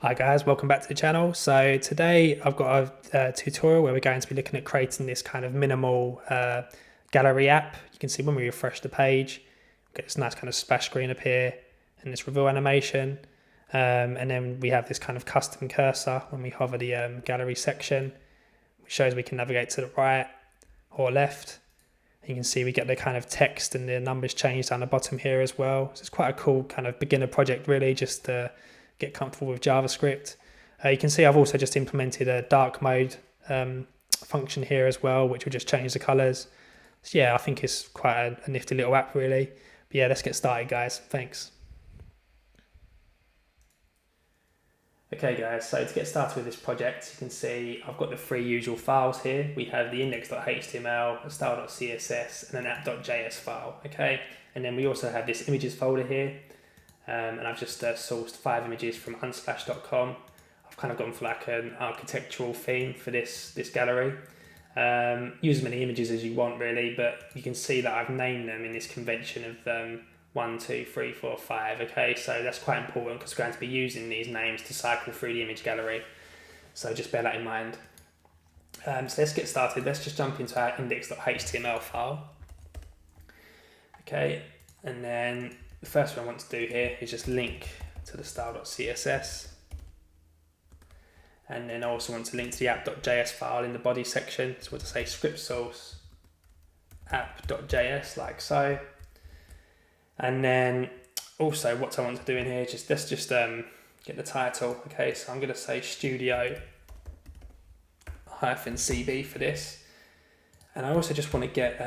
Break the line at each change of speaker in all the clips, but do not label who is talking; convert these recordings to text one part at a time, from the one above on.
Hi guys, welcome back to the channel. So today I've got a tutorial where we're going to be looking at creating this kind of minimal gallery app. You can see when we refresh the page, we get this nice kind of splash screen appear and this reveal animation. And then we have this kind of custom cursor when we hover the gallery section, which shows we can navigate to the right or left. You can see we get the kind of text and the numbers changed down the bottom here as well. So it's quite a cool kind of beginner project really, just to get comfortable with JavaScript. You can see I've also just implemented a dark mode function here as well, which will just change the colors. So yeah, I think it's quite a nifty little app really. But yeah, let's get started guys, thanks. Okay guys, so to get started with this project, you can see I've got the three usual files here. We have the index.html, a style.css, and an app.js file, okay? And then we also have this images folder here. And I've just sourced 5 images from unsplash.com. I've kind of gone for like an architectural theme for this gallery. Use as many images as you want really, but you can see that I've named them in this convention of 1, 2, 3, 4, 5. Okay, so that's quite important because we're going to be using these names to cycle through the image gallery. So just bear that in mind. So let's get started. Let's just jump into our index.html file. Okay, and then the first one I want to do here is just link to the style.css. And then I also want to link to the app.js file in the body section. So we'll just say script source app.js like so. And then also what I want to do in here is let's just get the title. Okay, so I'm going to say studio-cb for this. And I also just want to get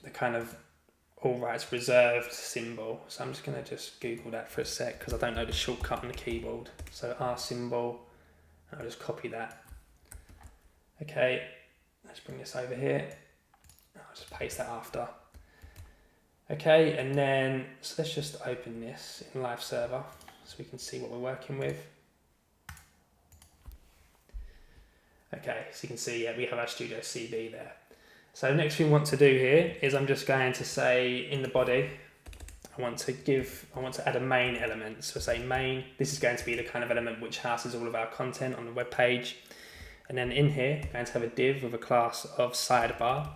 the kind of all rights reserved symbol. So I'm just going to just Google that for a sec because I don't know the shortcut on the keyboard. So R symbol, and I'll just copy that. Okay, let's bring this over here. I'll just paste that after. Okay, and then, so let's just open this in live server so we can see what we're working with. Okay, so you can see, yeah, we have our Studio CB there. So the next thing we want to do here is I'm just going to say in the body, I want to add a main element. So say main, this is going to be the kind of element which houses all of our content on the web page. And then in here, I'm going to have a div with a class of sidebar,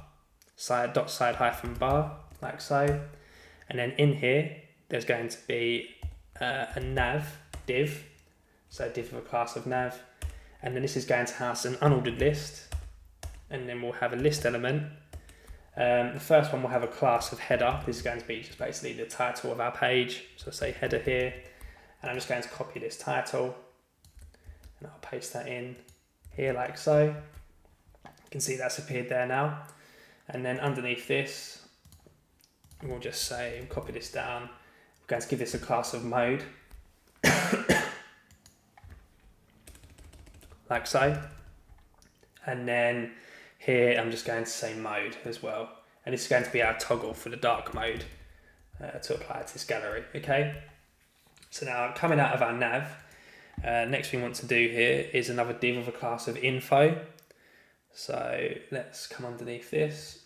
side.side-bar, like so. And then in here, there's going to be a nav div, so a div with a class of nav. And then this is going to house an unordered list. And then we'll have a list element. The first one will have a class of header. This is going to be just basically the title of our page. So I'll say header here. And I'm just going to copy this title. And I'll paste that in here like so. You can see that's appeared there now. And then underneath this, we'll just say, copy this down. We're going to give this a class of mode. Like so. And then here I'm just going to say mode as well. And this is going to be our toggle for the dark mode to apply to this gallery, okay? So now coming out of our nav, next thing we want to do here is another div of a class of info. So let's come underneath this.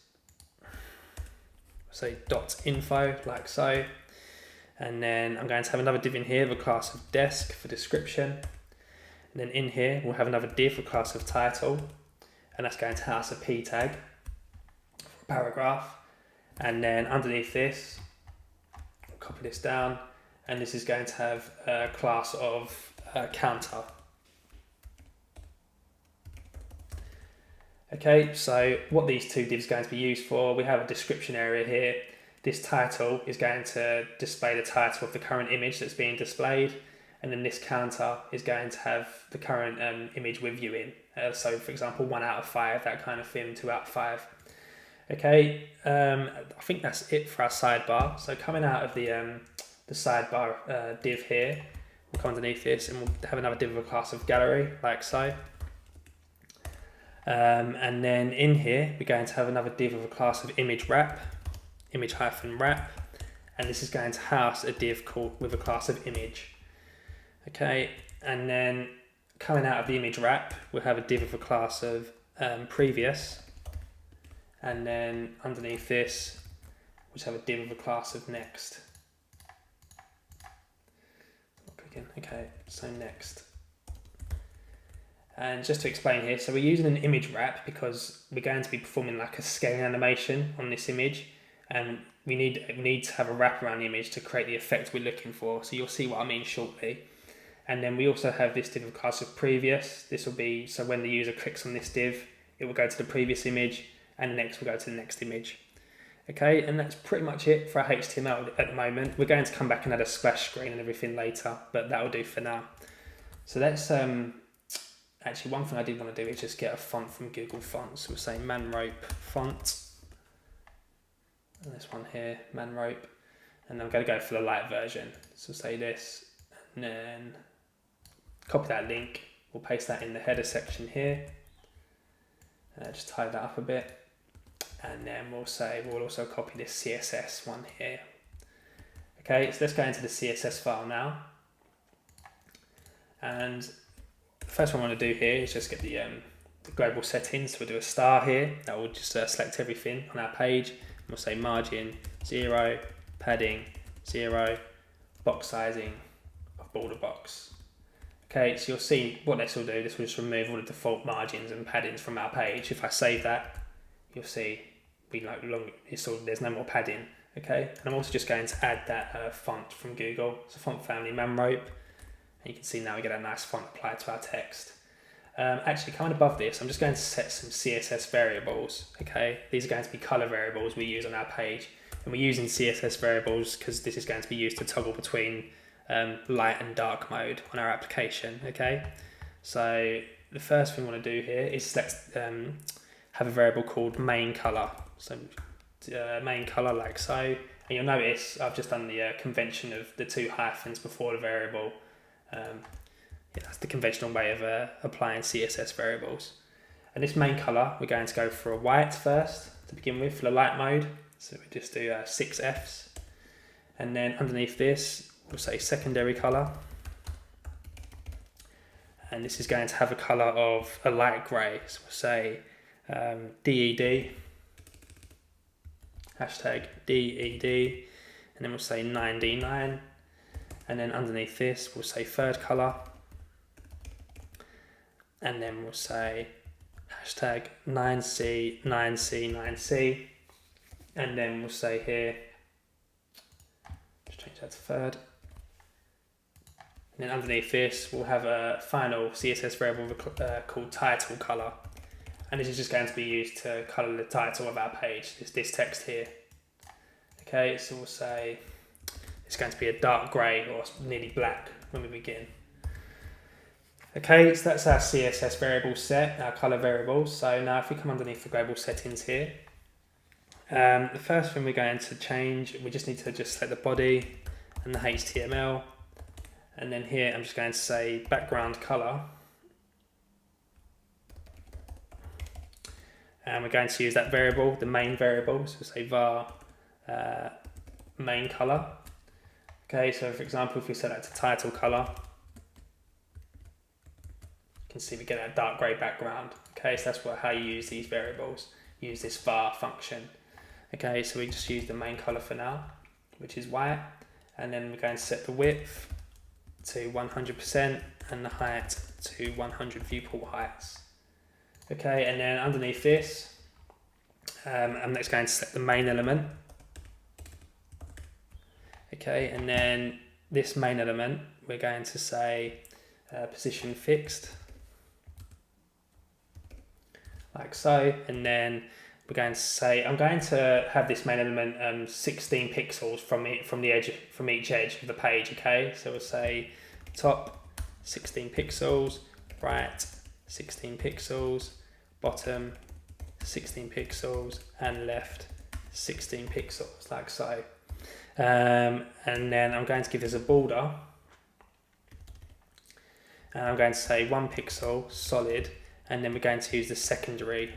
Say .info like so. And then I'm going to have another div in here of a class of desk for description. And then in here we'll have another div for class of title. And that's going to house a p tag for a paragraph. And then underneath this, we'll copy this down, and this is going to have a class of counter. Okay, so what these two divs are going to be used for, we have a description area here. This title is going to display the title of the current image that's being displayed. And then this counter is going to have the current image we're viewing. So for example, 1 out of 5, that kind of thing, 2 out of 5. Okay, I think that's it for our sidebar. So coming out of the sidebar div here, we'll come underneath this and we'll have another div of a class of gallery, like so. And then in here, we're going to have another div of a class of image wrap, image-wrap. And this is going to house a div called with a class of image. Okay, and then coming out of the image wrap, we'll have a div of a class of previous. And then underneath this, we'll just have a div of a class of next. Okay, so next. And just to explain here, so we're using an image wrap because we're going to be performing like a scaling animation on this image, and we need to have a wrap around the image to create the effect we're looking for. So you'll see what I mean shortly. And then we also have this div of class of previous. This will be, so when the user clicks on this div, it will go to the previous image, and the next will go to the next image. Okay, and that's pretty much it for our HTML at the moment. We're going to come back and add a splash screen and everything later, but that'll do for now. So let's, actually one thing I did want to do is just get a font from Google Fonts. We'll say Manrope font. And this one here, Manrope. And I'm going to go for the light version. So say this, and then copy that link. We'll paste that in the header section here. Just tie that up a bit. And then we'll also copy this CSS one here. Okay, so let's go into the CSS file now. And the first one I want to do here is just get the global settings. So we'll do a star here. That will just select everything on our page. We'll say margin 0, padding 0, box sizing of border box. Okay, so you'll see what this will do. This will just remove all the default margins and paddings from our page. If I save that, you'll see there's no more padding. Okay, and I'm also just going to add that font from Google. It's a font family Manrope, and you can see now we get a nice font applied to our text. Actually, kind of above this, I'm just going to set some CSS variables. Okay, these are going to be color variables we use on our page, and we're using CSS variables because this is going to be used to toggle between light and dark mode on our application. Okay, so the first thing we want to do here is have a variable called main color. So main color like so, and you'll notice I've just done the convention of the 2 hyphens before the variable. That's the conventional way of applying CSS variables. And this main color, we're going to go for a white first to begin with for the light mode. So we just do 6 Fs, and then underneath this we'll say secondary color, and this is going to have a color of a light grey. So we'll say DED, hashtag DED, and then we'll say 9D9, and then underneath this we'll say third color, and then we'll say hashtag 9C, 9C, 9C, and then we'll say here, just change that to third, and then underneath this we'll have a final CSS variable called title color. And this is just going to be used to colour the title of our page, this text here. Okay, so we'll say it's going to be a dark grey or nearly black when we begin. Okay, so that's our CSS variable set, our colour variables. So now if we come underneath the global settings here, the first thing we're going to change, we just need to just select the body and the HTML. And then here I'm just going to say background colour. And we're going to use that variable, the main variable, so we'll say var main color. Okay, so for example, if we set that to title color, you can see we get a dark grey background. Okay, so that's how you use these variables, use this var function. Okay, so we just use the main color for now, which is white, and then we're going to set the width to 100% and the height to 100 viewport heights. Okay, and then underneath this, I'm next going to select the main element. Okay, and then this main element, we're going to say position fixed, like so, and then we're going to say, I'm going to have this main element 16 pixels from each edge of the page. Okay, so we'll say top 16 pixels, right 16 pixels, bottom 16 pixels, and left 16 pixels, like so. And then I'm going to give this a border, and I'm going to say 1 pixel solid, and then we're going to use the secondary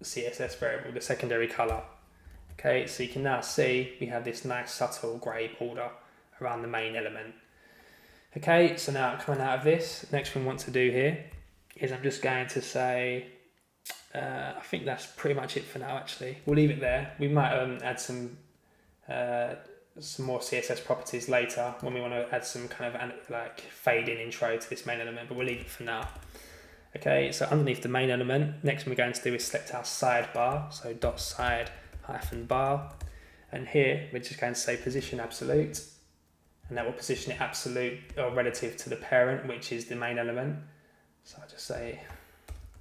CSS variable, the secondary color. Okay, so you can now see we have this nice subtle grey border around the main element. Okay, so now coming out of this, next thing we want to do here is I'm just going to say, I think that's pretty much it for now actually. We'll leave it there. We might add some some more CSS properties later when we want to add some kind of like fade in intro to this main element, but we'll leave it for now. Okay, so underneath the main element, next one we're going to do is select our sidebar, so .side -bar, and here we're just going to say position absolute, and that will position it absolute or relative to the parent, which is the main element. So I'll just say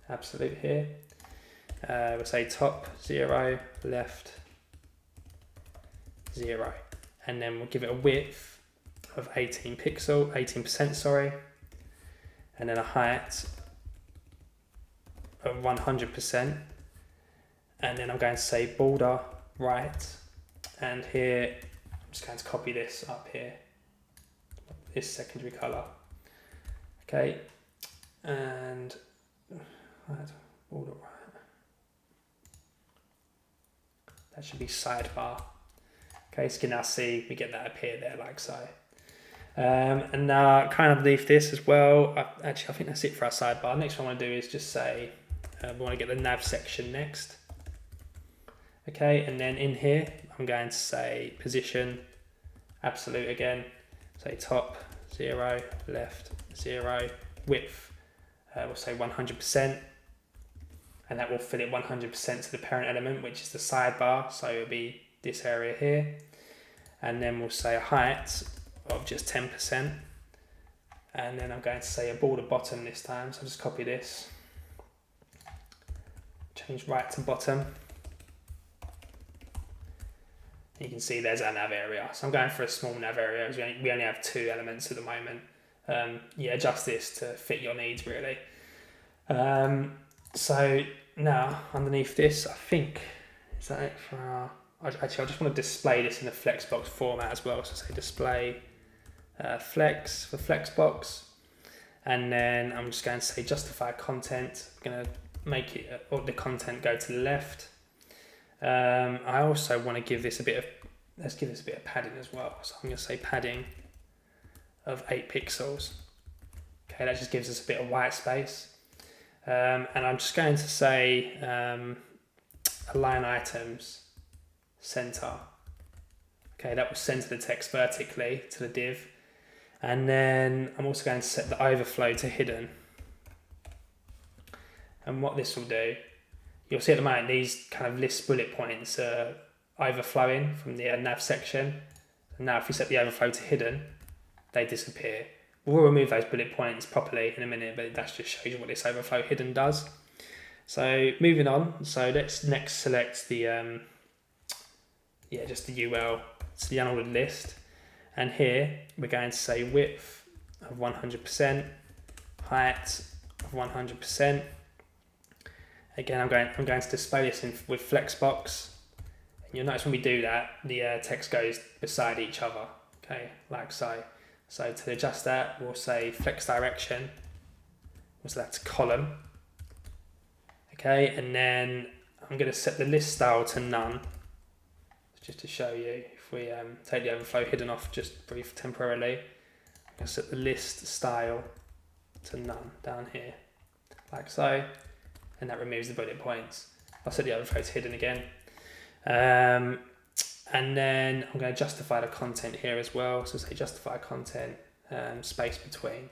absolute here. We'll say top 0, left 0, and then we'll give it a width of 18%, sorry, and then a height of 100%, and then I'm going to say border right, and here I'm just going to copy this up here, this secondary color. Okay, and border right, that should be sidebar. Okay, so you can now see we get that appear there like so. And now kind of leave this as well. Actually, I think that's it for our sidebar. Next one I want to do is just say we want to get the nav section next. Okay, and then in here I'm going to say position absolute again. Say top 0, left 0, width we'll say 100%, and that will fit it 100% to the parent element, which is the sidebar. So it'll be this area here, and then we'll say a height of just 10%, and then I'm going to say a border bottom this time, so I'll just copy this, change right to bottom. You can see there's our nav area, so I'm going for a small nav area as we only have 2 elements at the moment. Yeah, adjust this to fit your needs really. So now underneath this, I think, is that it for our, actually I just want to display this in the Flexbox format as well, so say display flex for Flexbox, and then I'm just going to say justify content. I'm going to make it or the content go to the left. I also want to give this a bit of, let's give this a bit of padding as well, so I'm going to say padding of 8 pixels. Okay, that just gives us a bit of white space, and I'm just going to say align items center. Okay, that will center the text vertically to the div. And then I'm also going to set the overflow to hidden. And what this will do, you'll see at the moment these kind of list bullet points are overflowing from the nav section. And now if we set the overflow to hidden, they disappear. We'll remove those bullet points properly in a minute, but that just shows you what this overflow hidden does. So moving on, so let's next select the just the UL, it's the unordered list, and here we're going to say width of 100%, height of 100%. Again, I'm going to display this with Flexbox, and you'll notice when we do that, the text goes beside each other. Okay, like so. So to adjust that, we'll say flex direction. So that's column. Okay, and then I'm going to set the list style to none. Just to show you, if we take the overflow hidden off just brief temporarily, I'm going to set the list style to none down here, like so, and that removes the bullet points. I'll set the overflow to hidden again, and then I'm going to justify the content here as well. So say justify content, space between.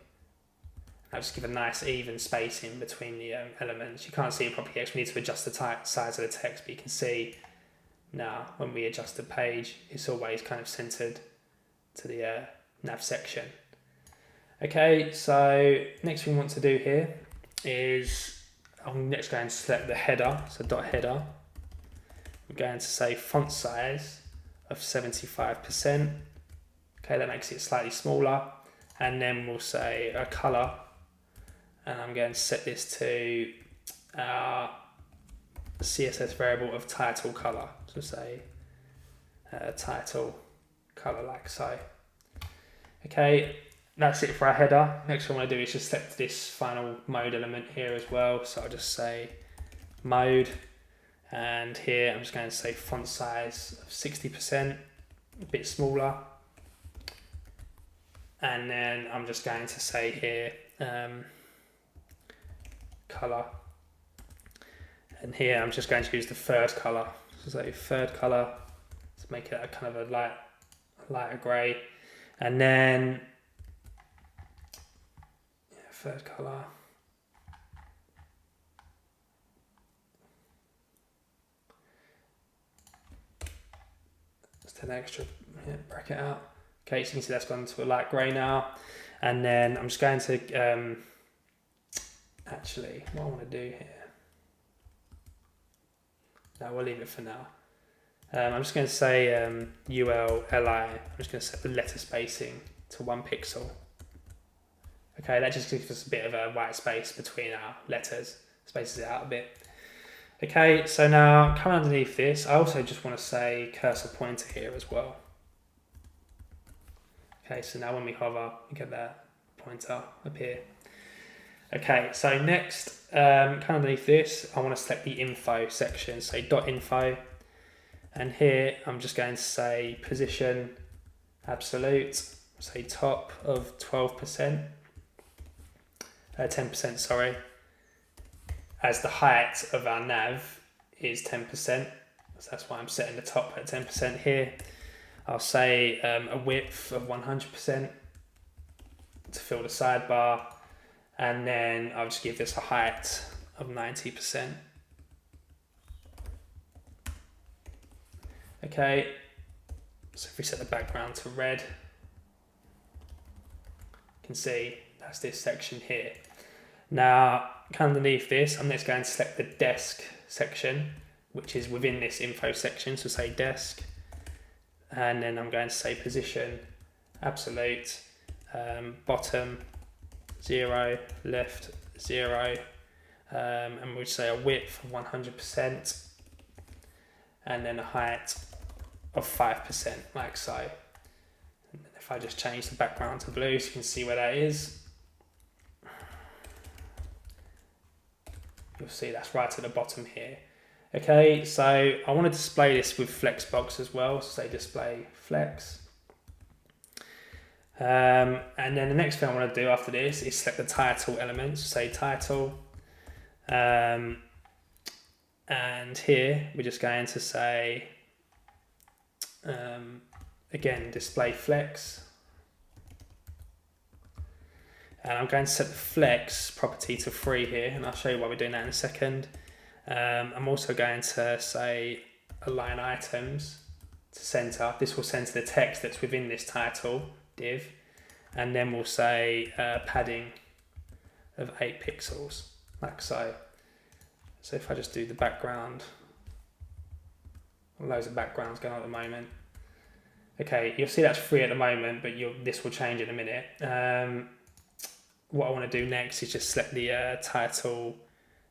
I'll just give a nice even spacing between the elements. You can't see it properly because we need to adjust the size of the text, but you can see now when we adjust the page, it's always kind of centered to the nav section. Okay, so next thing we want to do here is I'm next going to select the header, so dot header. I'm going to say font size of 75%. Okay, that makes it slightly smaller, and then we'll say a color, and I'm going to set this to our CSS variable of title color. So say title color like so. Okay, that's it for our header. Next one I want to do is just select this final mode element here as well. So I'll just say mode, and here I'm just going to say font size of 60%, a bit smaller. And then I'm just going to say here color, and here I'm just going to use the third color. So say third color to make it a kind of a light lighter grey. And then third colour. Let's take an extra bracket out. Okay, so you can see that's gone to a light grey now. And then I'm just going to, actually, what I want to do here. No, we'll leave it for now. I'm just going to say ULLI. I'm just going to set the letter spacing to 1 pixel. Okay, that just gives us a bit of a white space between our letters, spaces it out a bit. Okay, so now coming underneath this, I also just want to say cursor pointer here as well. Okay, so now when we hover, we get that pointer up here. Okay, so next, coming underneath this, I want to select the info section, so .info. And here, I'm just going to say position absolute, say top of 12%. 10%, sorry, as the height of our nav is 10%, so that's why I'm setting the top at 10% here. I'll say a width of 100% to fill the sidebar, and then I'll just give this a height of 90%. Okay, so if we set the background to red, you can see that's this section here. Now, underneath this, I'm next going to select the desk section, which is within this info section, so say desk. And then I'm going to say position, absolute, bottom, 0, left, 0. And we'll say a width of 100%. And then a height of 5%, like so. And if I just change the background to blue, so you can see where that is. You'll see that's right at the bottom here. Okay, so I want to display this with Flexbox as well, so say display flex. And then the next thing I want to do after this is select the title elements, so say title. And here we're just going to say, again, display flex. And I'm going to set the flex property to 3 here, and I'll show you why we're doing that in a second. I'm also going to say align items to center. This will center the text that's within this title div. And then we'll say padding of 8 pixels, like so. So if I just do the background, loads of backgrounds going on at the moment. Okay, you'll see that's 3 at the moment, but this will change in a minute. What I want to do next is just select the title,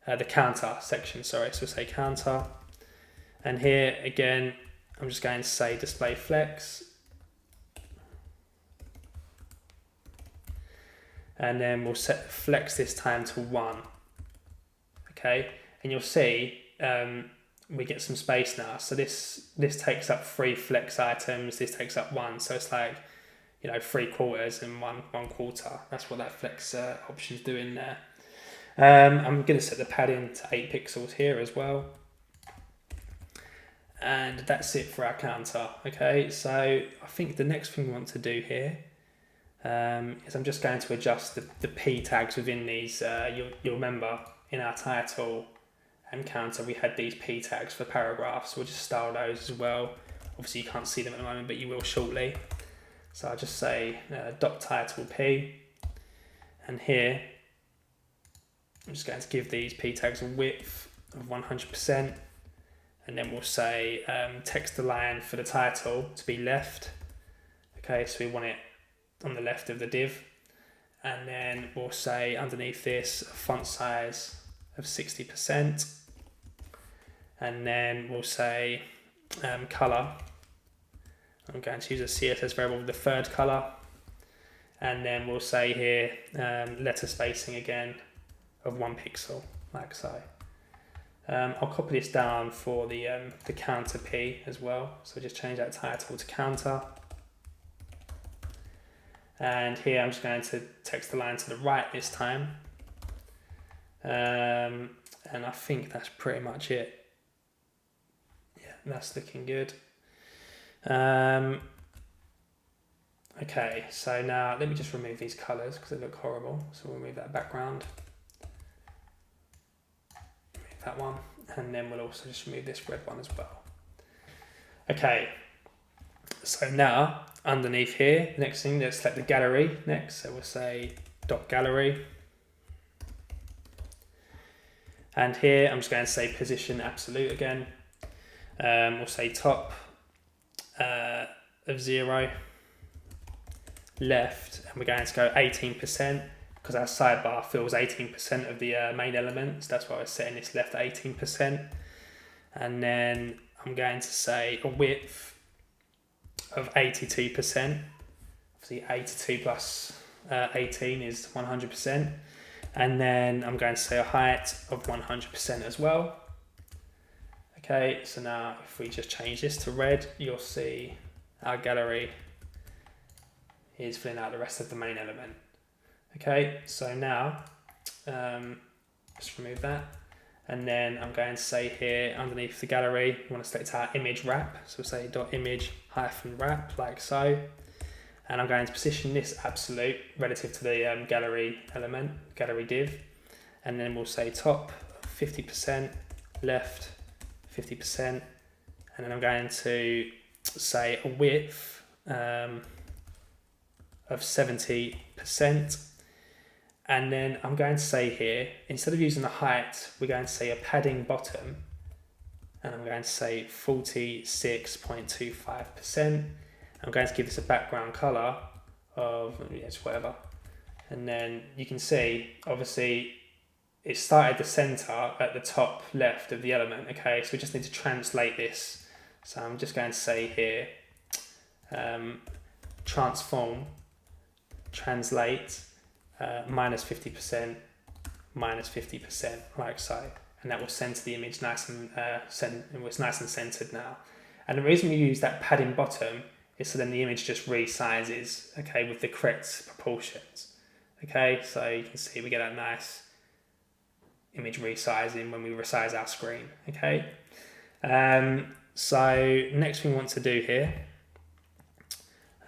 the counter section, sorry, so say counter. And here, again, I'm just going to say display flex. And then we'll set flex this time to 1. Okay, and you'll see we get some space now. So this takes up 3 flex items, this takes up 1, so it's like, 3/4 and 1/4. That's what that flex option's doing there. I'm going to set the padding to 8 pixels here as well. And that's it for our counter. Okay, so I think the next thing we want to do here is I'm just going to adjust the P tags within these. You'll remember in our title and counter we had these P tags for paragraphs. We'll just style those as well. Obviously you can't see them at the moment, but you will shortly. So I'll just say .title P, and here I'm just going to give these P tags a width of 100%, and then we'll say text align for the title to be left. Okay, so we want it on the left of the div, and then we'll say underneath this a font size of 60%, and then we'll say color. I'm going to use a CSS variable with the 3rd color, and then we'll say here letter spacing again of 1 pixel, like so. I'll copy this down for the counter P as well, so just change that title to counter. And here I'm just going to text align to the right this time, and I think that's pretty much it. Yeah, that's looking good. Okay, so now let me just remove these colors because they look horrible. So we'll remove that background, remove that one, and then we'll also just remove this red one as well. Okay, so now underneath here, next thing, let's select the gallery next. So we'll say dot gallery. And here I'm just going to say position absolute again. We'll say top of 0, left, and we're going to go 18% because our sidebar fills 18% of the main element. So that's why we're setting this left 18%. And then I'm going to say a width of 82%. Obviously 82 plus 18 is 100%. And then I'm going to say a height of 100% as well. Okay, so now if we just change this to red, you'll see our gallery is filling out the rest of the main element. Okay, so now just remove that. And then I'm going to say here underneath the gallery, we want to select our image wrap. So we'll say .image -wrap like so. And I'm going to position this absolute relative to the gallery element, gallery div. And then we'll say top 50%, left 50%. And then I'm going to say a width of 70%. And then I'm going to say here, instead of using the height, we're going to say a padding bottom. And I'm going to say 46.25%. I'm going to give this a background color of, yes, whatever. And then you can see, obviously, it started the center at the top left of the element. Okay, so we just need to translate this. So I'm just going to say here, transform, translate, -50%, -50%, like so. And that will center the image nice and it's nice and centered now. And the reason we use that padding bottom is so then the image just resizes, okay, with the correct proportions. Okay, so you can see we get that nice image resizing when we resize our screen. Okay, so next thing we want to do here,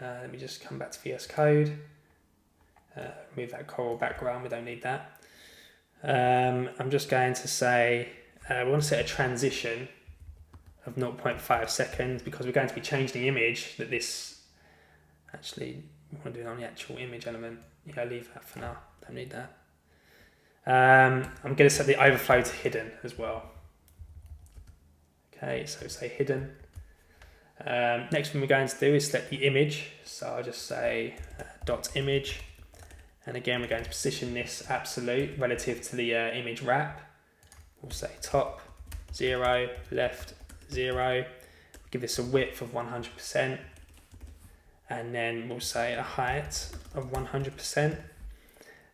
let me just come back to VS Code, remove that coral background, we don't need that. I'm just going to say, we want to set a transition of 0.5 seconds because we're going to be changing the image that this, actually, we want to do it on the actual image element. Yeah, leave that for now, don't need that. I'm going to set the overflow to hidden as well. Okay, so say hidden. Next thing we're going to do is select the image. So I'll just say .image. And again, we're going to position this absolute relative to the image wrap. We'll say top 0, left 0. Give this a width of 100%. And then we'll say a height of 100%.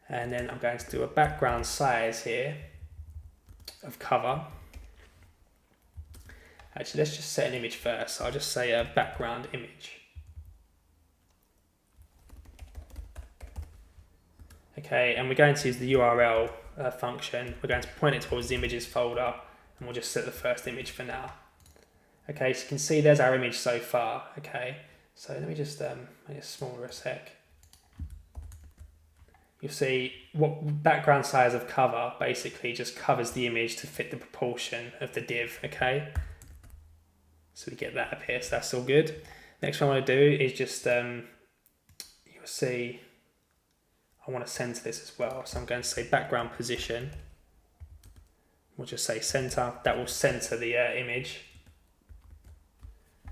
And then I'm going to do a background size here of cover. Actually, let's just set an image first. So I'll just say a background image. Okay, and we're going to use the URL function. We're going to point it towards the images folder, and we'll just set the first image for now. Okay, so you can see there's our image so far. Okay, so let me just make it smaller a sec. You'll see what background size of cover basically just covers the image to fit the proportion of the div. Okay, so we get that up here, so that's all good. Next one I want to do is just you'll see I want to center this as well, so I'm going to say background position. We'll just say center. That will center the image.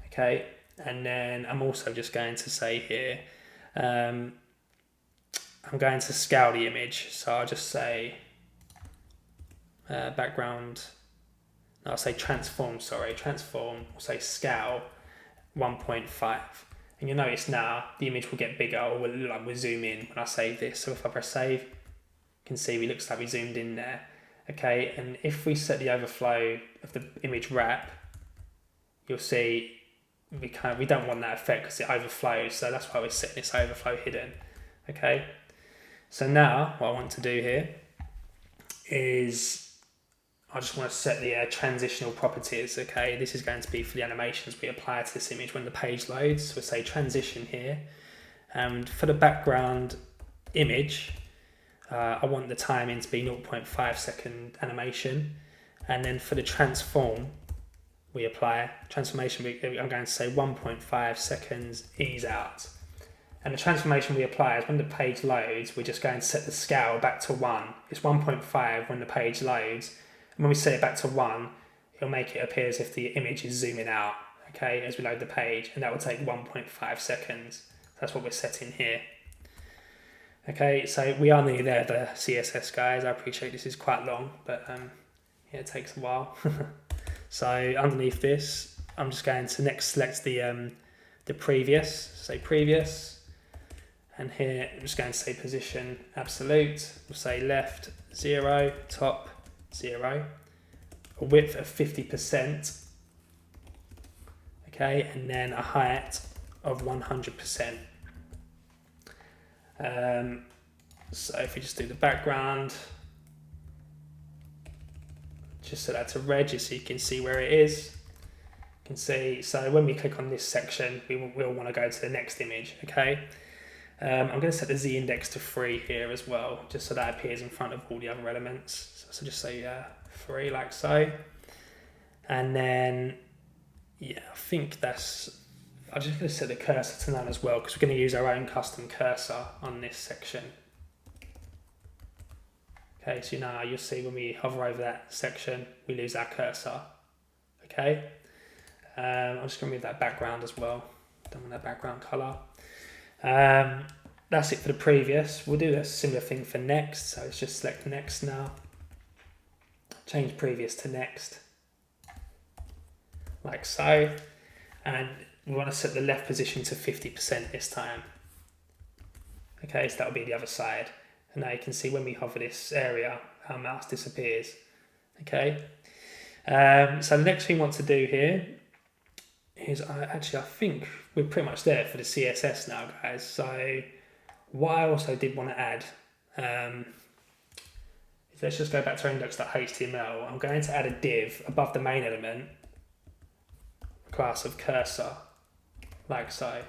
Okay, and then I'm also just going to say here, I'm going to scale the image. So I'll just say background. No, I'll say transform. Sorry, transform. We'll say scale 1.5. And you'll notice now the image will get bigger, or we'll zoom in when I save this. So if I press save, you can see it looks like we zoomed in there. Okay, and if we set the overflow of the image wrap, you'll see we don't want that effect because it overflows. So that's why we're setting this overflow hidden. Okay, so now what I want to do here is I just want to set the transitional properties. Okay, this is going to be for the animations we apply to this image when the page loads. So we'll say transition here, And for the background image, I want the timing to be 0.5 second animation. And then for the transform, we apply transformation. I'm going to say 1.5 seconds ease out. And the transformation we apply is when the page loads, we're just going to set the scale back to 1. It's 1.5 when the page loads. And when we set it back to 1, it'll make it appear as if the image is zooming out, okay, as we load the page. And that will take 1.5 seconds. That's what we're setting here. Okay, so we are nearly there, the CSS guys. I appreciate this is quite long, but yeah, it takes a while. So underneath this, I'm just going to next select the previous, say previous. And here I'm just going to say position absolute. We'll say left 0, top 0, a width of 50%, okay, and then a height of 100%. So if we just do the background, just set that to red just so you can see where it is. You can see, so when we click on this section, we'll want to go to the next image, okay? I'm going to set the Z index to 3 here as well, just so that appears in front of all the other elements. So just say 3 like so. And then, yeah, I think I'm just going to set the cursor to none as well, because we're going to use our own custom cursor on this section. Okay, so now you'll see when we hover over that section, we lose our cursor. Okay, I'm just going to move that background as well. Don't want that background color. That's it for the previous. We'll do a similar thing for next. So let's just select next now. Change previous to next, like so. And we want to set the left position to 50% this time. Okay, so that'll be the other side. And now you can see when we hover this area, our mouse disappears. Okay. So the next thing we want to do here is I think we're pretty much there for the CSS now, guys. So what I also did want to add is let's just go back to our index.html. I'm going to add a div above the main element, class of cursor, like so.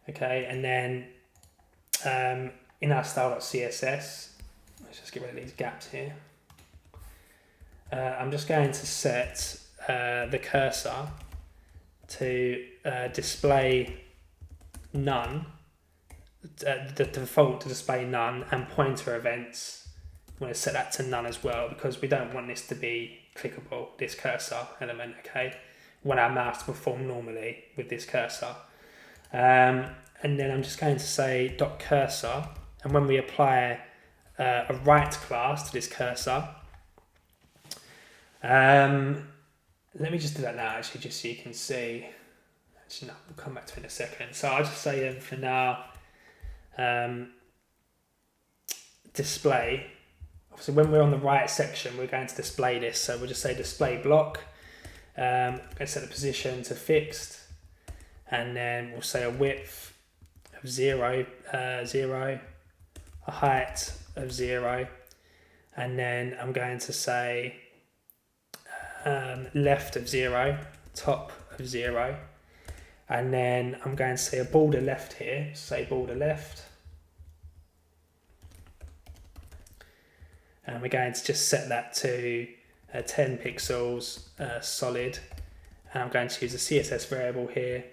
Okay, and then in our style.css, let's just get rid of these gaps here. I'm just going to set the cursor to display none, the default to display none, and pointer events. I'm going to set that to none as well, because we don't want this to be clickable, this cursor element, okay? We want our mouse to perform normally with this cursor. And then I'm just going to say .cursor, and when we apply a right class to this cursor, let me just do that now, actually, just so you can see. Actually, no, we'll come back to it in a second. So I'll just say for now, display. Obviously, when we're on the right section, we're going to display this. So we'll just say display block. I'm going to set the position to fixed, and then we'll say a width of 0, a height of 0, and then I'm going to say left of 0, top of 0, and then I'm going to say a border left here, say border left, and we're going to just set that to 10 pixels solid, and I'm going to use a CSS variable here,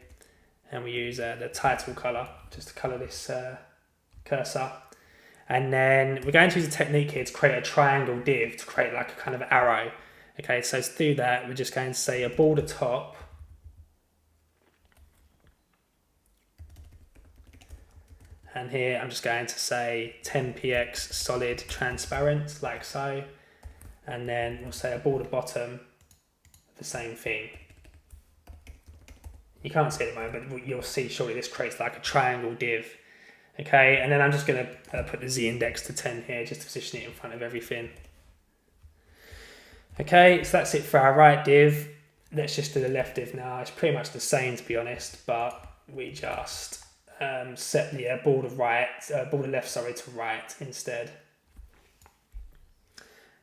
and we use the title color just to color this cursor. And then we're going to use a technique here to create a triangle div to create like a kind of arrow. Okay, so to do that, we're just going to say a border top, and here I'm just going to say 10px solid transparent, like so, and then we'll say a border bottom, the same thing. You can't see it at the moment, but you'll see shortly this creates like a triangle div. Okay, and then I'm just going to put the Z index to 10 here, just to position it in front of everything. Okay, so that's it for our right div. Let's just do the left div now. It's pretty much the same, to be honest, but we just set the border left, to right instead.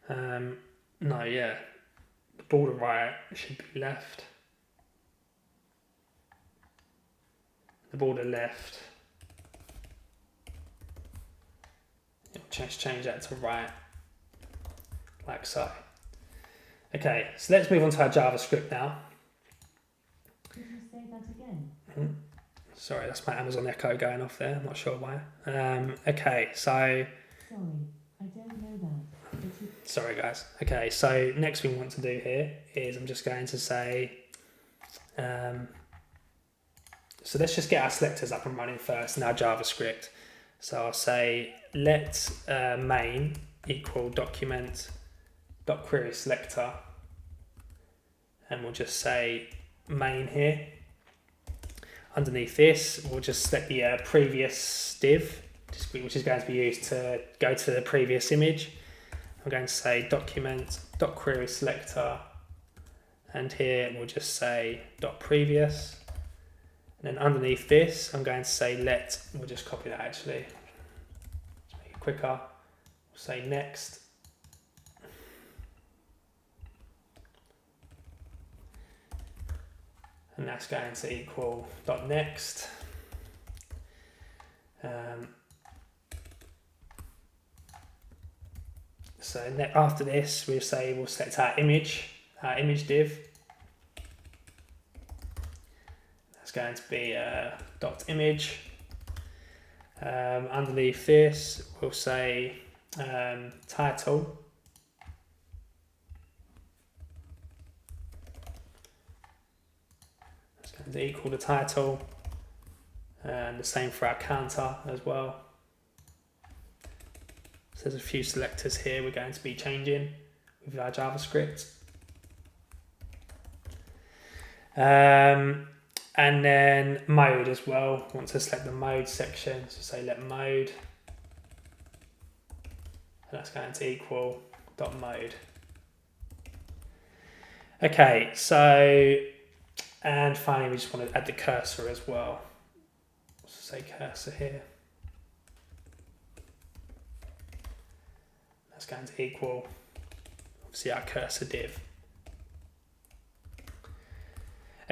No, yeah, the border right should be left. The border left just change that to right, like so. Okay, so let's move on to our JavaScript now.
Could you say that again?
Sorry, that's my Amazon Echo going off there. I'm not sure why. Okay, so...
Sorry, I don't know that.
Sorry, guys. Okay, so next thing we want to do here is I'm just going to say... so let's just get our selectors up and running first in our JavaScript. So I'll say let main equal document.query selector, and we'll just say main here. Underneath this, we'll just select the previous div, which is going to be used to go to the previous image. I'm going to say document.query selector, and here we'll just say .previous. And then underneath this, I'm going to say we'll just copy that actually, to make it quicker. We'll say next. And that's going to equal .next. So after this, we'll select our image div. That's going to be .image. Underneath this, we'll say title. That's going to equal the title. And the same for our counter as well. So there's a few selectors here we're going to be changing with our JavaScript. And then mode as well. We want to select the mode section. So say let mode. And that's going to equal .mode. Okay, so, and finally we just want to add the cursor as well. So say cursor here. That's going to equal, obviously, our cursor div.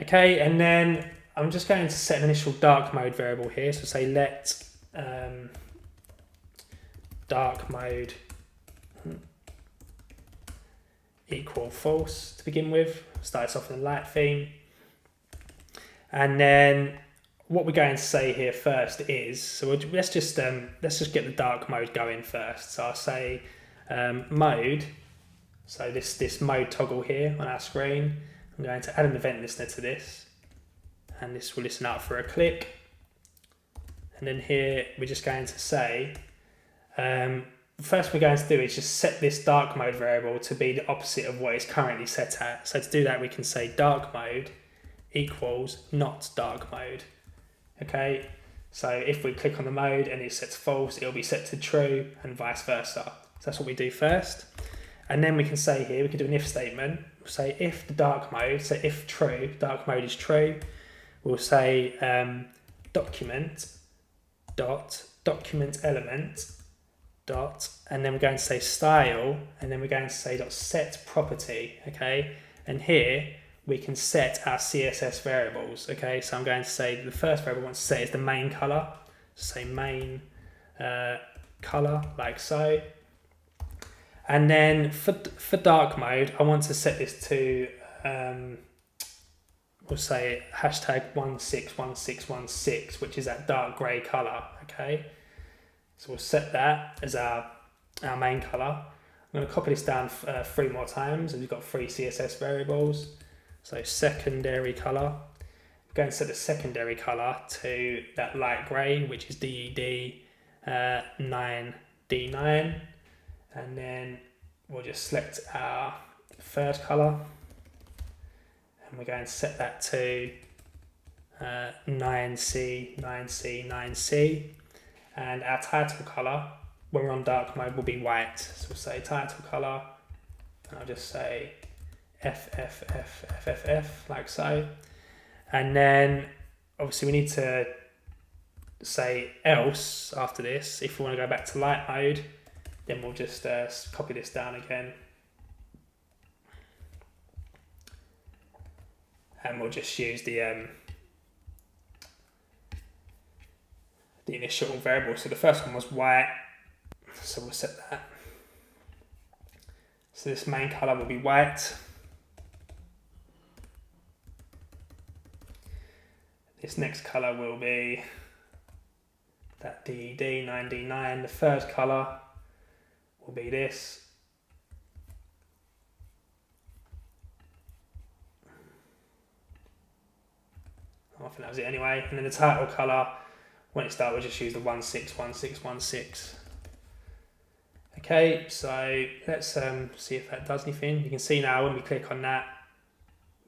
Okay, and then I'm just going to set an initial dark mode variable here. So say let dark mode equal false to begin with. Start us off in a light theme. And then what we're going to say here first is, so let's just get the dark mode going first. So I'll say mode. So this mode toggle here on our screen. I'm going to add an event listener to this, and this will listen out for a click. And then here we're just going to say, first we're going to do is just set this dark mode variable to be the opposite of what it's currently set at. So to do that, we can say dark mode equals not dark mode. Okay, so if we click on the mode and it's set to false, it'll be set to true and vice versa. So that's what we do first. And then we can say here, we can do an if statement. We'll say if the dark mode, so if true, dark mode is true, we'll say document element dot, and then we're going to say style, and then we're going to say set property, okay? And here we can set our CSS variables, okay? So I'm going to say the first variable I want to set is the main color. So say main color, like so. And then for dark mode, I want to set this to, we'll say hashtag 161616, which is that dark grey color, okay? So we'll set that as our main color. I'm going to copy this down 3 more times, and we've got 3 CSS variables. So secondary color. We're going to set the secondary color to that light grey, which is DED 9D9. And then we'll just select our third color, and we're going to set that to 9C, 9C, 9C. And our title color, when we're on dark mode, will be white. So we'll say title color, and I'll just say FFFFFF, like so. And then obviously we need to say else after this. If we want to go back to light mode, then we'll just copy this down again. And we'll just use the initial variable. So the first one was white, So we'll set that. So this main color will be white. This next color will be that DED 9D9. The third color will be this. I think that was it anyway. And then the title color, when it starts, we'll just use the 161616. Okay, so let's see if that does anything. You can see now when we click on that,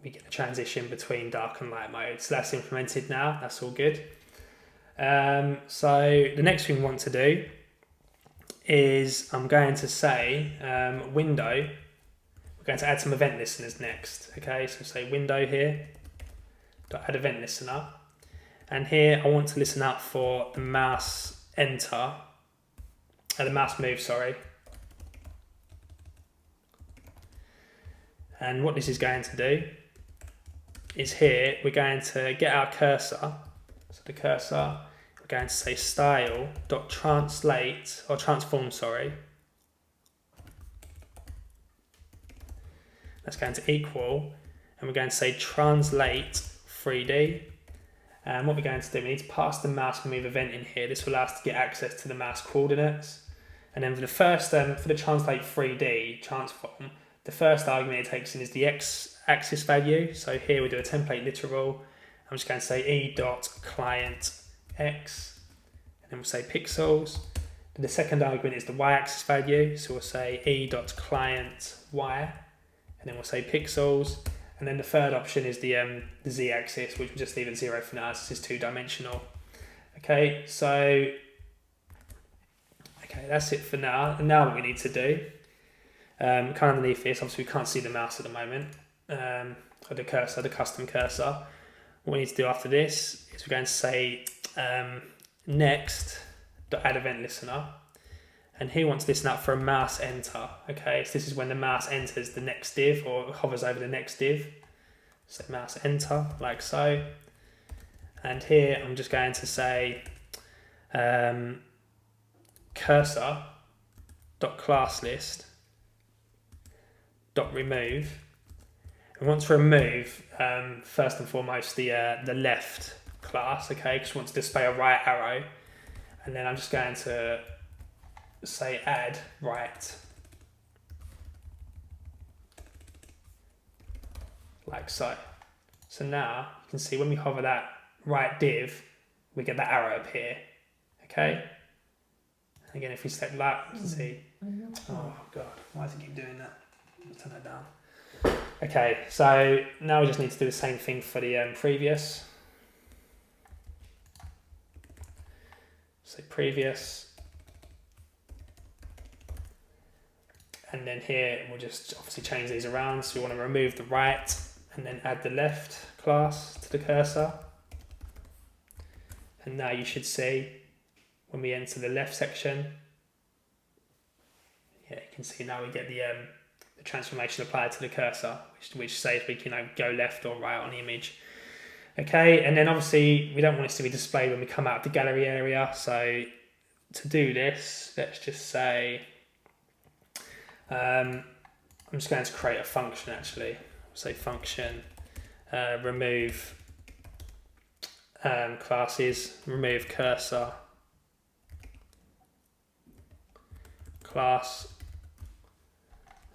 we get the transition between dark and light mode. So that's implemented now, that's all good. So the next thing we want to do is I'm going to say window, we're going to add some event listeners next. Okay, so say window here, add event listener. And here I want to listen out for the mouse enter, the mouse move, sorry. And what this is going to do is here we're going to get our cursor. So the cursor, we're going to say style.translate or transform, sorry. That's going to equal, and we're going to say translate 3D. And what we're going to do, we need to pass the mouse move event in here. This will allow us to get access to the mouse coordinates. And then for the first, for the translate 3D transform, the first argument it takes in is the x-axis value. So here we do a template literal. I'm just going to say e.client x, and then we'll say pixels. And the second argument is the y-axis value. So we'll say e.client y, and then we'll say pixels. And then the third option is the z-axis, which we'll just leave at 0 for now, as this is two-dimensional. Okay, so that's it for now. And now what we need to do, kind of underneath this, obviously we can't see the mouse at the moment, or the cursor, the custom cursor. What we need to do after this is we're going to say next.add event listener. And here we want to listen out for a mouse enter. Okay, so this is when the mouse enters the next div or hovers over the next div. So mouse enter, like so. And here I'm just going to say cursor.classList.remove. We want to remove first and foremost the left class, okay, because we want to display a right arrow. And then I'm just going to say add right, like so. So now you can see when we hover that right div, we get that arrow up here. Okay. Again, if we select that, you can see. Oh god, why does it keep doing that? Let's turn that down. Okay, so now we just need to do the same thing for the previous. So previous. And then here we'll just obviously change these around. So we want to remove the right and then add the left class to the cursor. And now you should see when we enter the left section, yeah, you can see now we get the transformation applied to the cursor, which says we can go left or right on the image. Okay, and then obviously we don't want this to be displayed when we come out of the gallery area. So to do this, let's just say, I'm just going to create a function actually. Say function, remove classes, remove cursor, class,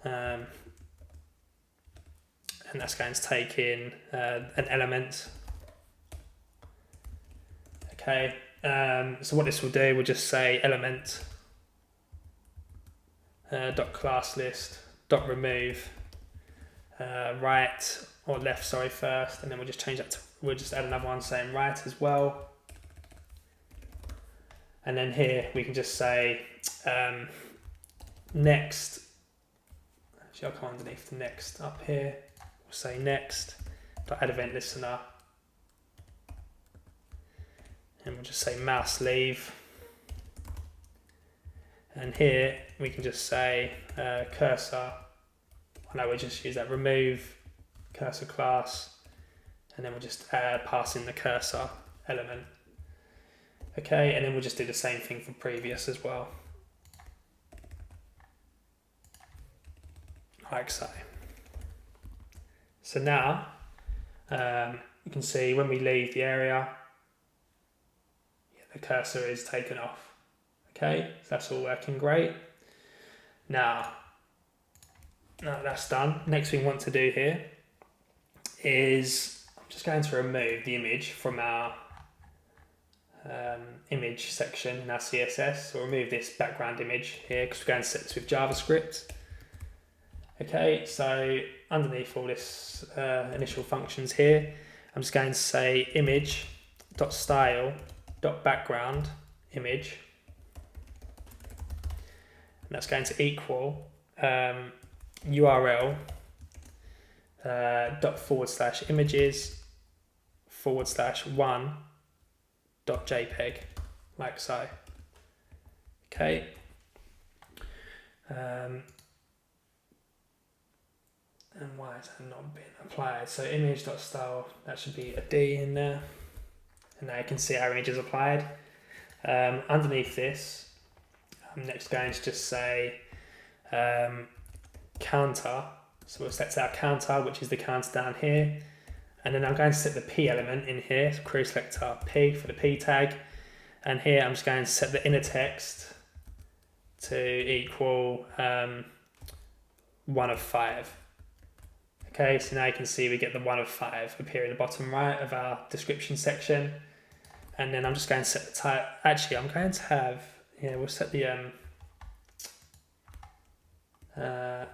and that's going to take in an element. Okay, so what this will do, we'll just say element dot class list dot remove right or left, sorry, first, and then we'll just change that to, we'll just add another one saying right as well. And then here we can just say next, actually I'll come underneath the next up here, we'll say next dot add event listener, and we'll just say mouse leave. And here we can just say cursor, we'll just use that remove cursor class, and then we'll just pass in the cursor element. Okay, and then we'll just do the same thing for previous as well. like so. So now you can see when we leave the area, the cursor is taken off. Okay, so that's all working great. Now that's done. Next thing we want to do here is I'm just going to remove the image from our image section in our CSS. So we'll remove this background image here because we're going to set this with JavaScript. Okay, so underneath all this initial functions here, I'm just going to say image.style.background image, and that's going to equal URL ./images/1.jpg, like so. Okay. And why has that not been applied? So image.style, that should be a D in there. And now you can see our image is applied. Underneath this, I'm next going to just say counter. So we'll set our counter, which is the counter down here. And then I'm going to set the P element in here. So query selector P for the P tag. And here I'm just going to set the inner text to equal 1 of 5. Okay, so now you can see we get the 1 of 5 appear in the bottom right of our description section. And then I'm just going to set the type. Actually, I'm going to have, we'll set the,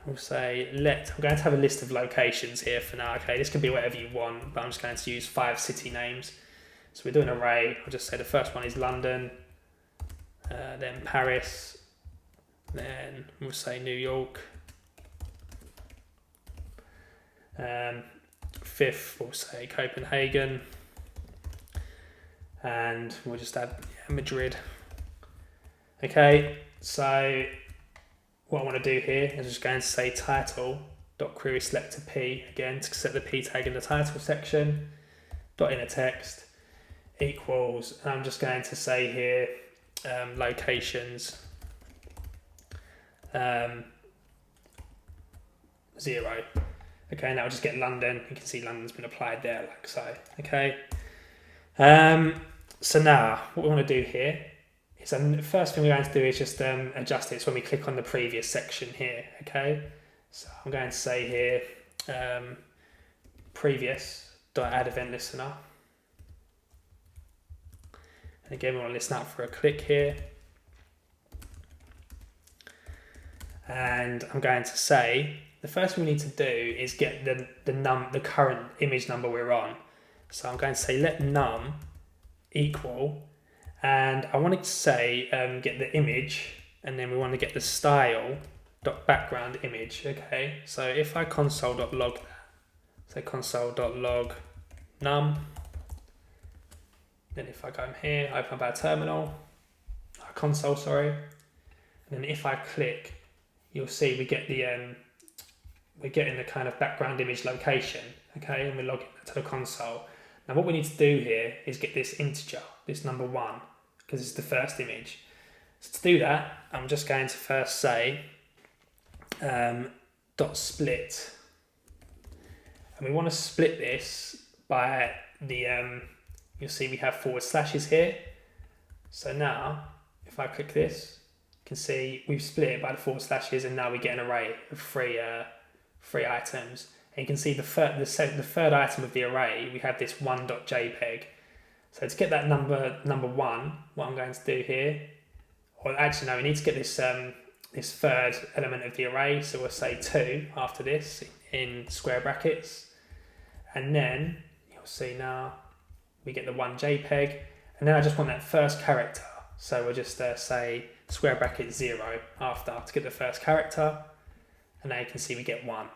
we'll say I'm going to have a list of locations here for now. Okay, this can be whatever you want, but I'm just going to use 5 city names. So we'll do an array. I'll just say the first one is London, then Paris, then we'll say New York. Fifth, we'll say Copenhagen, and we'll just add Madrid. Okay, so what I want to do here is just going to say title.query selector P again to set the P tag in the title section. Inner text equals, and I'm just going to say here locations 0. Okay, now I'll just get London. You can see London's been applied there, like so. Okay. So now what we want to do here is the first thing we're going to do is just adjust it. So when we click on the previous section here, okay. So I'm going to say here previous.add event listener. And again, we want to listen out for a click here. And I'm going to say the first thing we need to do is get the current image number we're on. So I'm going to say let num equal, and I want it to say get the image, and then we want to get the style.background image. Okay, so if I console.log that, say console.log num, then if I go here, open up our terminal, our console, sorry, and then if I click, you'll see we get the we're getting the kind of background image location, okay, and we're logging that to the console. Now what we need to do here is get this integer, this number 1, because it's the first image. So to do that, I'm just going to first say dot split, and we want to split this by the you'll see we have forward slashes here. So now if I click this, you can see we've split it by the forward slashes, and now we get an array of three items. And you can see the third item of the array, we have this 1.jpg. So to get that number 1, what I'm going to do here, or actually no, we need to get this this third element of the array. So we'll say 2 after this in square brackets, and then you'll see now we get the 1.jpg, and then I just want that first character. So we'll just say square bracket 0 after to get the first character, and now you can see we get 1.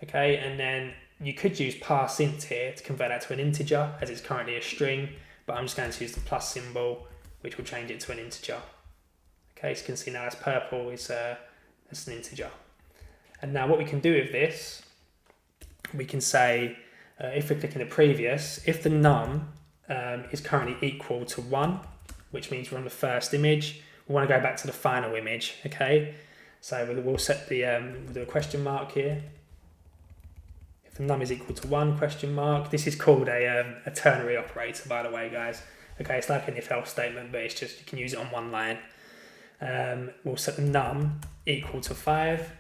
Okay, and then you could use parseInt here to convert that to an integer, as it's currently a string, but I'm just going to use the plus symbol, which will change it to an integer. Okay, so you can see now it's purple, it's an integer. And now what we can do with this, we can say, if we're clicking the previous, if the num is currently equal to 1, which means we're on the first image, we want to go back to the final image, okay? So we'll set the, we'll do a question mark here. If the num is equal to 1, question mark. This is called a ternary operator, by the way, guys. Okay, it's like an if-else statement, but it's just, you can use it on one line. We'll set the num equal to 5.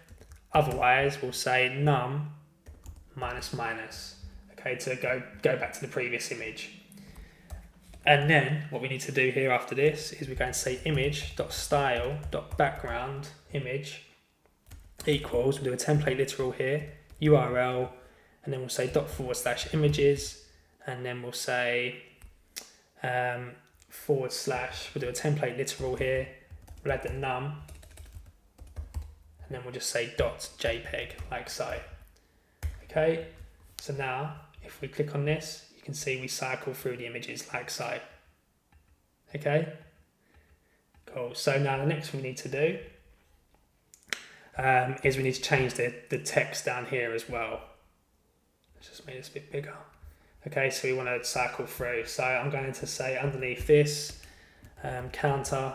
Otherwise, we'll say num minus minus, okay, to go back to the previous image. And then what we need to do here after this is we're going to say image.style.background image equals, we'll do a template literal here, URL, and then we'll say ./images, and then we'll say / we'll do a template literal here, we'll add the num, and then we'll just say .jpeg, like so. Okay, so now if we click on this, you can see we cycle through the images like so. Okay, cool. So now the next thing we need to do is we need to change the text down here as well. Let's just make this a bit bigger. Okay, so we want to cycle through. So I'm going to say underneath this, counter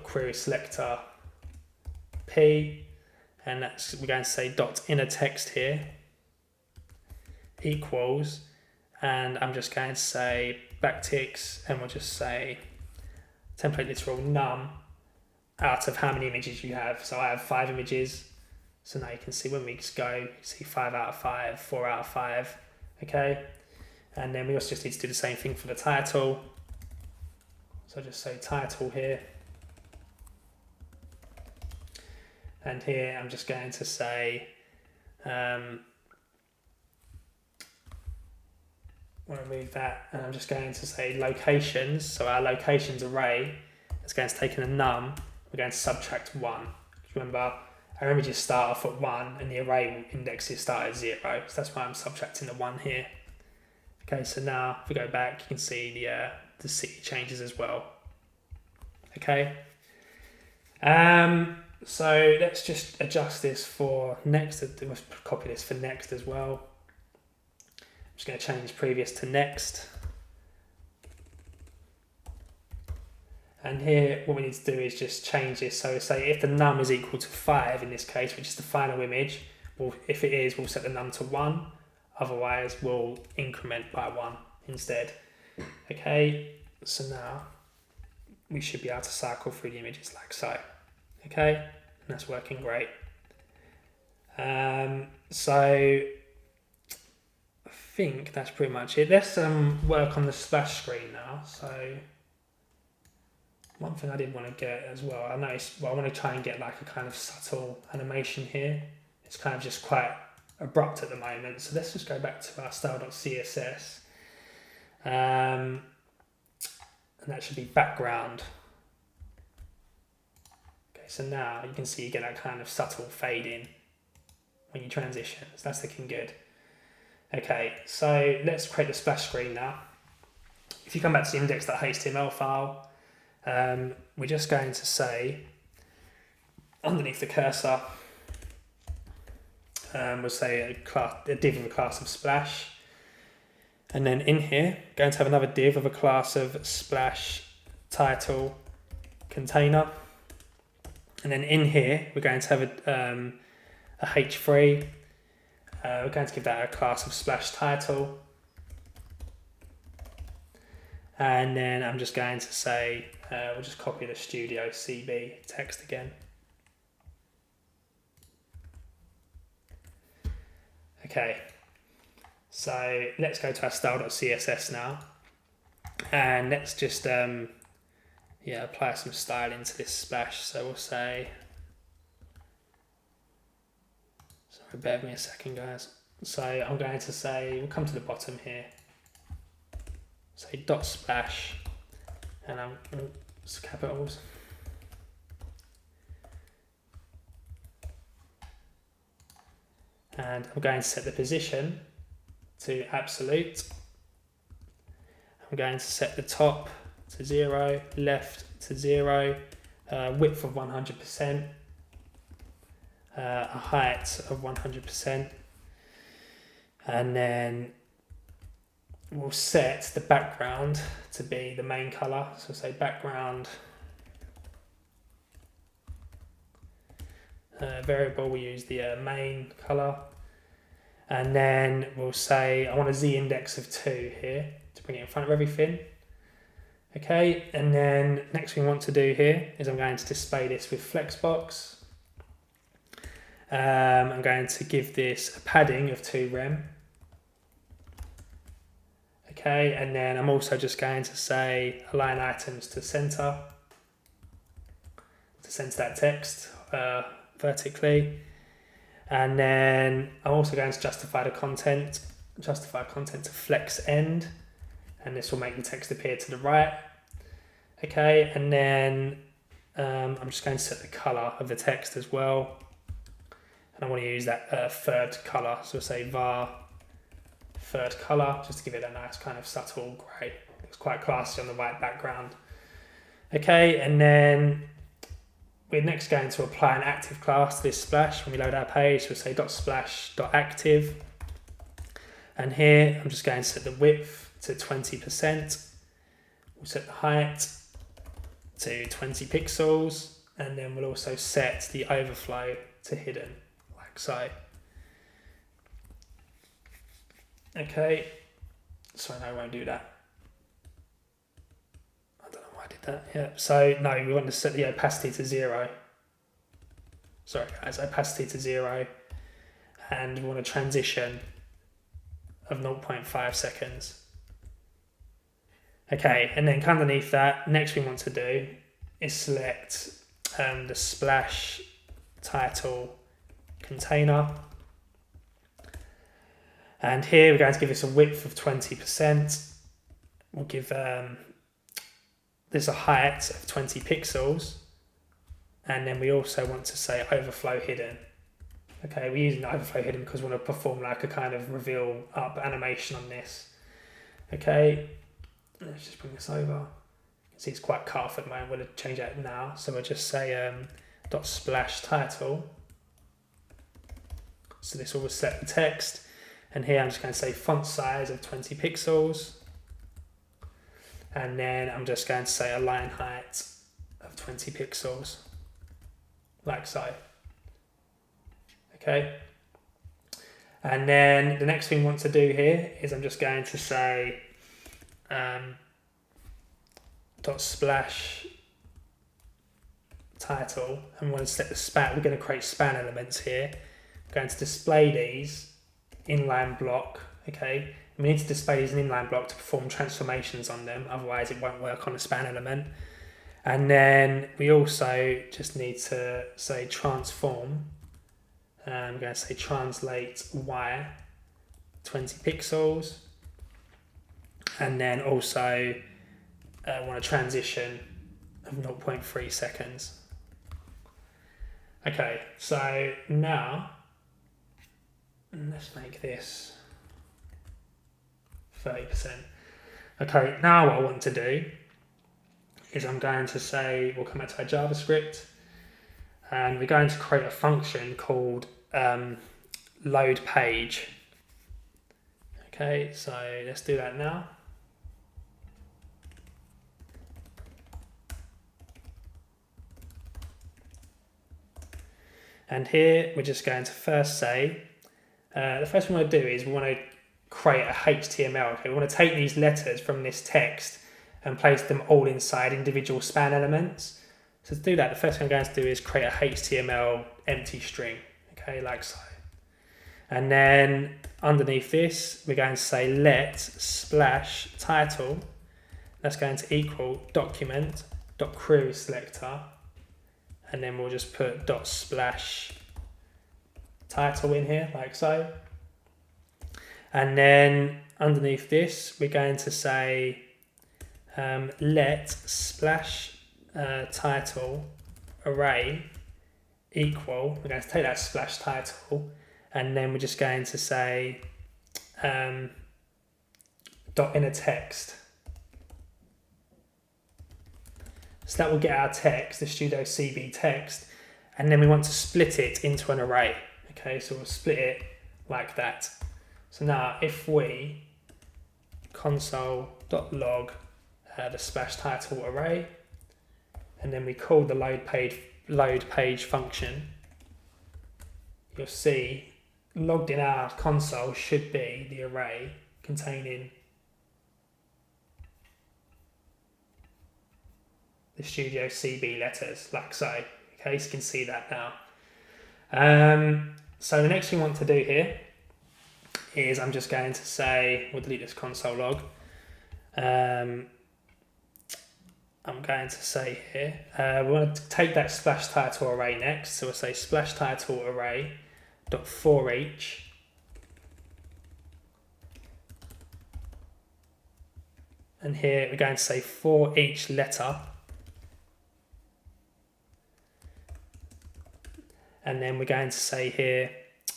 .query selector p, and that's, we're going to say .inner text here equals, and I'm just going to say backticks, and we'll just say template literal num out of how many images you have. So I have 5 images. So now you can see when we go, you see 5 out of 5, 4 out of 5. Okay, and then we also just need to do the same thing for the title. So just say title here. And here I'm just going to say, want to move that, and I'm just going to say locations. So our locations array is going to take in a num, we're going to subtract 1. Remember, our images start off at 1 and the array indexes start at 0. So that's why I'm subtracting the 1 here. Okay, so now if we go back, you can see the city changes as well. Okay. So let's just adjust this for next. Let's copy this for next as well. I'm just going to change previous to next. And here what we need to do is just change this. So say if the num is equal to 5 in this case, which is the final image, well, if it is, we'll set the num to 1. Otherwise, we'll increment by 1 instead. Okay, so now we should be able to cycle through the images like so. Okay, and that's working great. So I think that's pretty much it. Let's work on the splash screen now. So one thing I did want to get as well, I noticed, well, I want to try and get like a kind of subtle animation here. It's kind of just quite abrupt at the moment. So let's just go back to our style.css. And that should be background. So now you can see you get that kind of subtle fade in when you transition. So that's looking good. Okay, so let's create the splash screen now. If you come back to the index.html file, we're just going to say underneath the cursor, we'll say a div of a class of splash. And then in here, going to have another div of a class of splash title container. And then in here, we're going to have a h3. We're going to give that a class of splash title. And then I'm just going to say, we'll just copy the Studio CB text again. Okay, so let's go to our style.css now. And let's just apply some style into this splash. So we'll say, sorry, bear with me a second, guys. So I'm going to say, we'll come to the bottom here, say dot splash, and I'm capitals. And I'm going to set the position to absolute. I'm going to set the top to 0, left to 0, width of 100%, a height of 100%, and then we'll set the background to be the main color. So say background variable, we use the main color. And then we'll say, I want a z index of 2 here to bring it in front of everything. Okay, and then next thing we want to do here is I'm going to display this with Flexbox. I'm going to give this a padding of 2 rem. Okay, and then I'm also just going to say align items to center that text vertically. And then I'm also going to justify content to flex end, and this will make the text appear to the right. Okay, and then I'm just going to set the color of the text as well. And I want to use that third color, so we'll say var third color, just to give it a nice kind of subtle grey. It's quite classy on the white background. Okay, and then we're next going to apply an active class to this splash. When we load our page, we'll say .splash.active. And here I'm just going to set the width to 20%. We'll set the height to 20 pixels. And then we'll also set the overflow to hidden, like so. Okay, sorry, no, I won't do that. I don't know why I did that. Yeah, so no, we want to set the opacity to 0. Sorry guys, opacity to 0. And we want a transition of 0.5 seconds. Okay, and then underneath that, next we want to do is select the splash title container. And here we're going to give this a width of 20%. We'll give this a height of 20 pixels. And then we also want to say overflow hidden. Okay, we're using the overflow hidden because we want to perform like a kind of reveal up animation on this. Okay, let's just bring this over. You can see it's quite cut off at the moment. We'll change that now. So we'll just say .splash title. So this will set the text. And here I'm just going to say font size of 20 pixels. And then I'm just going to say align height of 20 pixels, like so. Okay. And then the next thing we want to do here is I'm just going to say .splash title, and we want to set the span. We're going to create span elements here. We're going to display these inline block. Okay, we need to display these in inline block to perform transformations on them, otherwise it won't work on a span element. And then we also just need to say transform. I'm going to say translate y 20 pixels, and then also want a transition of 0.3 seconds. Okay, so now let's make this 30%. Okay, now what I want to do is I'm going to say, we'll come back to our JavaScript, and we're going to create a function called load page. Okay, so let's do that now. And here we're just going to first say, the first thing we want to do is we want to create a HTML. Okay, we want to take these letters from this text and place them all inside individual span elements. So to do that, the first thing I'm going to do is create a HTML empty string, okay, like so. And then underneath this, we're going to say let splash title. That's going to equal document.query selector. And then we'll just put .splash title in here, like so. And then underneath this, we're going to say let splash title array equal. We're going to take that splash title, and then we're just going to say dot inner text. So that will get our text, the Studio CB text, and then we want to split it into an array. Okay, so we'll split it like that. So now if we console.log the splash title array, and then we call the load page function, you'll see logged in our console should be the array containing the Studio CB letters, like so. Okay, so you can see that now. So the next thing I want to do here is I'm just going to say, we'll delete this console log. I'm going to say here, we want to take that splash title array next. So we'll say splash title array dot for each. And here we're going to say for each letter. And then we're going to say here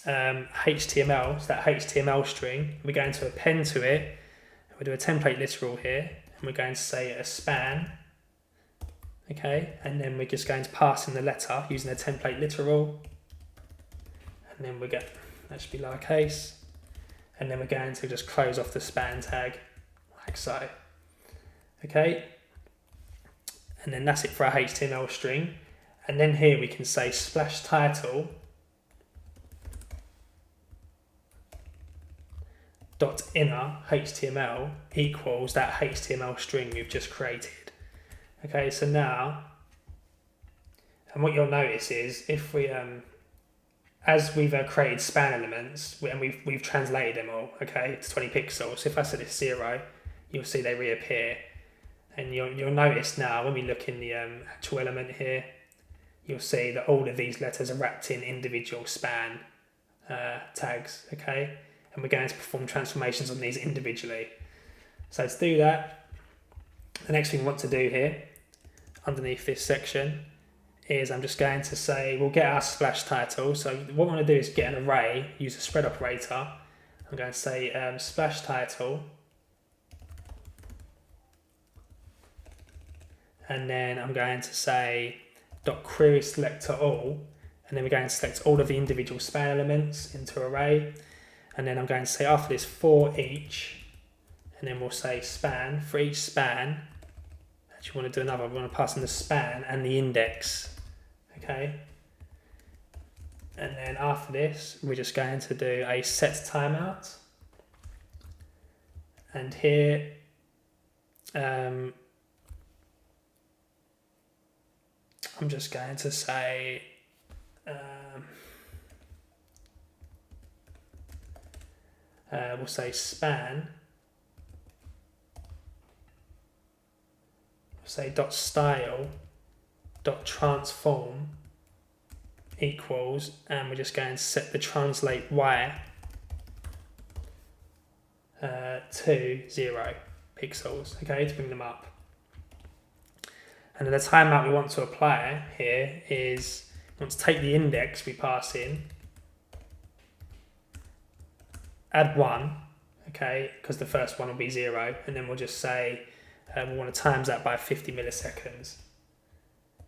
HTML, so that HTML string, we're going to append to it. We'll do a template literal here, and we're going to say a span. Okay, and then we're just going to pass in the letter using a template literal. And then we get, that should be lowercase. And then we're going to just close off the span tag, like so. Okay, and then that's it for our HTML string. And then here we can say splash title dot inner HTML equals that HTML string we've just created. Okay, so now, and what you'll notice is if we, as we've created span elements and we've translated them all, okay, to 20 pixels. So if I set this 0, you'll see they reappear. And you'll notice now when we look in the actual element here, you'll see that all of these letters are wrapped in individual span tags, okay? And we're going to perform transformations on these individually. So to do that, the next thing we want to do here, underneath this section, is I'm just going to say, we'll get our splash title. So what I want to do is get an array, use a spread operator. I'm going to say splash title. And then I'm going to say .query selector all, and then we're going to select all of the individual span elements into array, and then I'm going to say after this for each, and then we'll say span for each span. Actually, we want to do another. We want to pass in the span and the index, okay. And then after this, we're just going to do a set timeout, and here. I'm just going to say we'll say span, we'll say .style .transform equals, and we're just going to set the translate y to 0 pixels, okay, to bring them up. And then the timeout we want to apply here is, we want to take the index we pass in, add 1, okay, because the first one will be 0, and then we'll just say we want to times that by 50 milliseconds.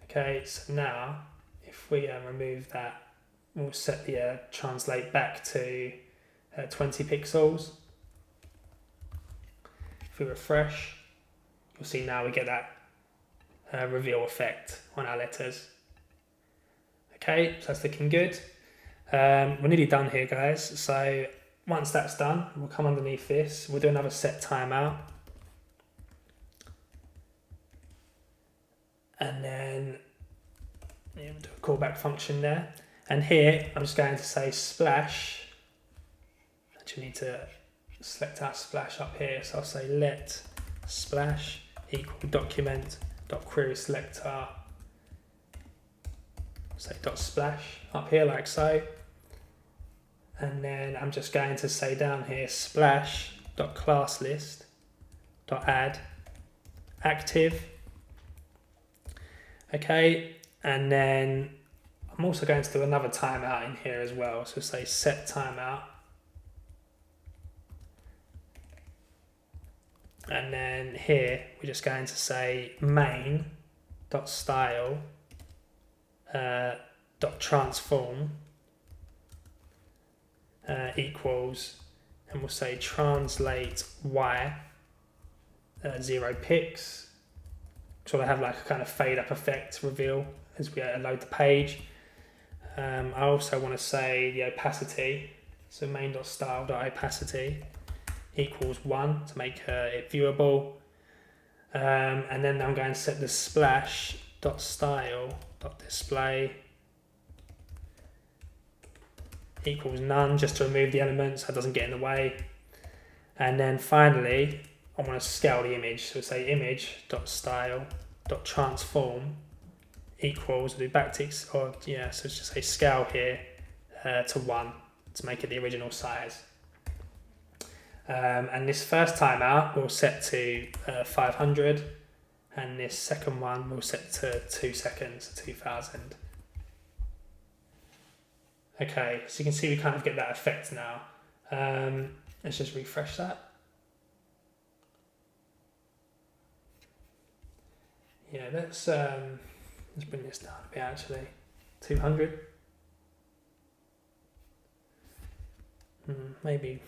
Okay, so now if we remove that, we'll set the translate back to 20 pixels. If we refresh, you'll see now we get that reveal effect on our letters. Okay, so that's looking good. We're nearly done here, guys. So once that's done, we'll come underneath this. We'll do another set timeout. And then we'll do a callback function there. And here, I'm just going to say splash. Actually, need to select our splash up here. So I'll say let splash equal document .query selector, say .splash up here like so, and then I'm just going to say down here splash .class list .add active. Okay, and then I'm also going to do another timeout in here as well, so say set timeout. And then here, we're just going to say main.style .transform equals, and we'll say translate y 0 pix. So I have like a kind of fade up effect reveal as we load the page. I also want to say the opacity, so main.style.opacity equals 1 to make it viewable. And then I'm going to set the splash.style.display equals none, just to remove the element so it doesn't get in the way. And then finally, I want to scale the image, so say image.style.transform equals, we'll do backticks, or yeah, so let's just say scale here to 1 to make it the original size. And this first timeout we'll set to 500, and this second one we'll set to 2 seconds, 2000. Okay, so you can see we kind of get that effect now. Let's just refresh that. Yeah, let's bring this down a bit actually. 200. Maybe.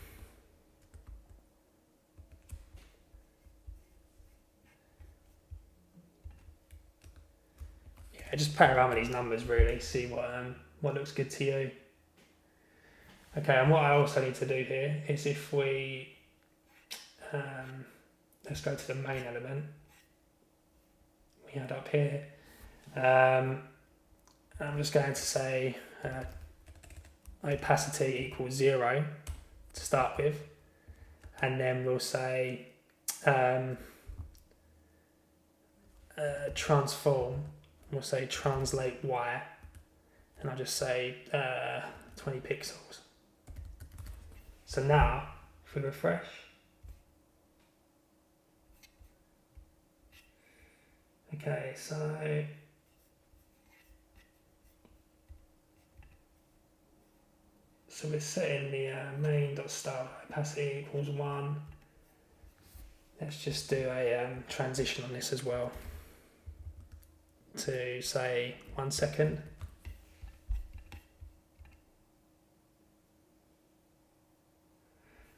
Yeah, just play around with these numbers really, see what looks good to you. Okay, and what I also need to do here is if we, let's go to the main element we had up here. I'm just going to say opacity equals 0 to start with, and then we'll say transform, we'll say translate Y, and I'll just say 20 pixels. So now, if we refresh, okay, so we're setting the main.style opacity equals 1. Let's just do a transition on this as well to say 1 second.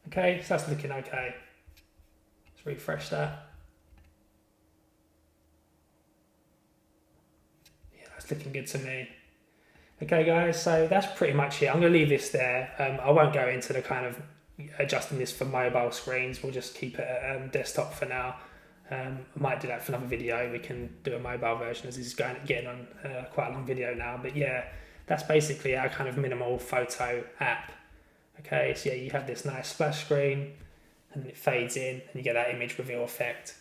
Okay, so that's looking okay. Let's refresh that. Yeah, that's looking good to me. Okay guys, so that's pretty much it. I'm going to leave this there. I won't go into the kind of adjusting this for mobile screens. We'll just keep it at desktop for now. I might do that for another video. We can do a mobile version as this is getting on quite a long video now. But yeah, that's basically our kind of minimal photo app. Okay, so yeah, you have this nice splash screen and it fades in and you get that image reveal effect.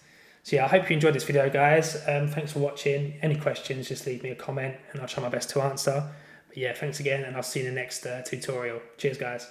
So yeah, I hope you enjoyed this video guys. Thanks for watching. Any questions, just leave me a comment and I'll try my best to answer. But yeah, thanks again and I'll see you in the next tutorial. Cheers guys.